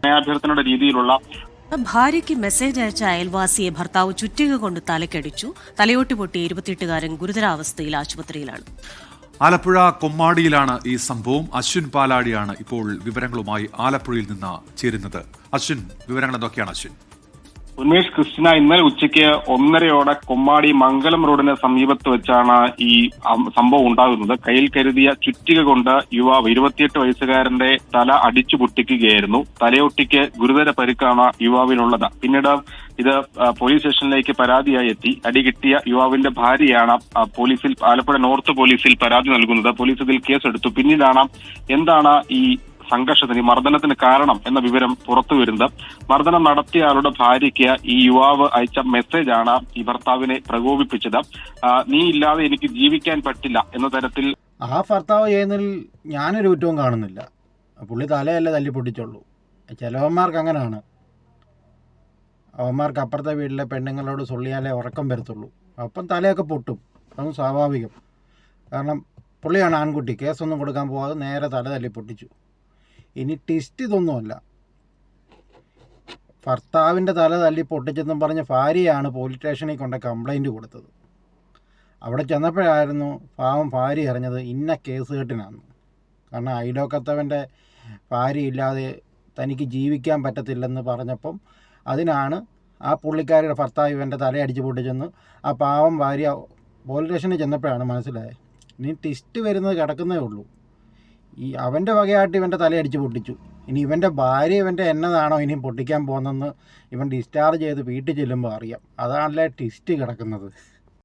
അഭ്യർത്ഥനയുടെ രീതിയിലുള്ള ഭാര്യയ്ക്ക് മെസ്സേജ് അയച്ച അയൽവാസിയെ ഭർത്താവ് ചുറ്റിക കൊണ്ട് തലക്കടിച്ചു. തലയോട്ടി പൊട്ടി 28-കാരൻ ഗുരുതരാവസ്ഥയിൽ ആശുപത്രിയിലാണ്. ആലപ്പുഴ കൊമ്മാടിയിലാണ് ഈ സംഭവം. അശ്വിൻ പാലാടിയാണ് ഇപ്പോൾ വിവരങ്ങളുമായി ആലപ്പുഴയിൽ നിന്ന് ചേരുന്നത്. അശ്വിൻ, വിവരങ്ങൾ എന്തൊക്കെയാണ് അശ്വിൻ? ഉന്മേഷ്, ക്രിസ്റ്റിന, ഇന്നലെ ഉച്ചയ്ക്ക് 1:30 കൊമ്മാടി മംഗലം റോഡിന് സമീപത്ത് വെച്ചാണ് ഈ സംഭവം ഉണ്ടാകുന്നത്. കയ്യിൽ കരുതിയ ചുറ്റിക കൊണ്ട് യുവാവ് 28 വയസ്സുകാരന്റെ തല അടിച്ചു പൊട്ടിക്കുകയായിരുന്നു. തലയൊട്ടിക്ക് ഗുരുതര പരിക്കാണ് യുവാവിനുള്ളത്. പിന്നീട് ഇത് പോലീസ് സ്റ്റേഷനിലേക്ക് പരാതിയായി എത്തി. അടി കിട്ടിയ യുവാവിന്റെ ഭാര്യയാണ് പോലീസിൽ, ആലപ്പുഴ നോർത്ത് പോലീസിൽ പരാതി നൽകുന്നത്. പോലീസ് ഇതിൽ കേസെടുത്തു. പിന്നീടാണ് എന്താണ് ഈ സംഘർഷത്തിന്, മർദ്ദനത്തിന് കാരണം എന്ന വിവരം പുറത്തു വരുന്നത്. മർദ്ദനം നടത്തിയ ആളുടെ ഭാര്യയ്ക്ക് ഈ യുവാവ് അയച്ച മെസ്സേജാണ് ഈ ഭർത്താവിനെ പ്രകോപിപ്പിച്ചത്. നീ ഇല്ലാതെ എനിക്ക് ജീവിക്കാൻ പറ്റില്ല എന്ന തരത്തിൽ. ആ ഭർത്താവ് ചെയ്യുന്നതിൽ ഞാനൊരു കുറ്റവും കാണുന്നില്ല. പുള്ളി തലയല്ലേ തല്ലി പൊട്ടിച്ചുള്ളൂ. ചിലവന്മാർക്ക് അങ്ങനെയാണ്. അവന്മാർക്ക് അപ്പുറത്തെ വീട്ടിലെ പെണ്ണുങ്ങളോട് സൊള്ളിയാലേ ഉറക്കം വരത്തുള്ളൂ. അപ്പം തലയൊക്കെ പൊട്ടും. അതും സ്വാഭാവികം. കാരണം പുള്ളിയാണ് ആൺകുട്ടി. കേസൊന്നും കൊടുക്കാൻ പോകാതെ നേരെ തല തല്ലി പൊട്ടിച്ചു. ഇനി ട്വിസ്റ്റ് ഇതൊന്നുമല്ല. ഭർത്താവിൻ്റെ തല തല്ലി പൊട്ടിച്ചെന്നും പറഞ്ഞ് ഭാര്യയാണ് പോലീസ് സ്റ്റേഷനിൽ കൊണ്ട് കംപ്ലൈൻറ്റ് കൊടുത്തത്. അവിടെ ചെന്നപ്പോഴായിരുന്നു പാവം ഭാര്യ അറിഞ്ഞത് ഇന്ന കേസ് കെട്ടിനാന്ന്. കാരണം അയലോക്കത്തവൻ്റെ ഭാര്യ ഇല്ലാതെ തനിക്ക് ജീവിക്കാൻ പറ്റത്തില്ലെന്ന് പറഞ്ഞപ്പം അതിനാണ് ആ പുള്ളിക്കാരിയുടെ ഭർത്താവ് ഇവൻ്റെ തലയടിച്ച് പൊട്ടിച്ചെന്ന് ആ പാവം ഭാര്യ പോലീസ് സ്റ്റേഷനിൽ ചെന്നപ്പോഴാണ് മനസ്സിലായത്. ഇനി ട്വിസ്റ്റ് വരുന്നത് കിടക്കുന്നേ ഉള്ളൂ. ഈ അവൻ്റെ വകയായിട്ട് ഇവൻ്റെ തലയടിച്ച് പൊട്ടിച്ചു. ഇനി ഇവൻ്റെ ഭാര്യ ഇവൻ്റെ എന്നതാണോ ഇനിയും പൊട്ടിക്കാൻ പോകുന്നതെന്ന് ഇവൻ ഡിസ്ചാർജ് ചെയ്ത് വീട്ടിൽ ചെല്ലുമ്പോൾ അറിയാം. അതാണല്ലേ ട്വിസ്റ്റ് കിടക്കുന്നത്.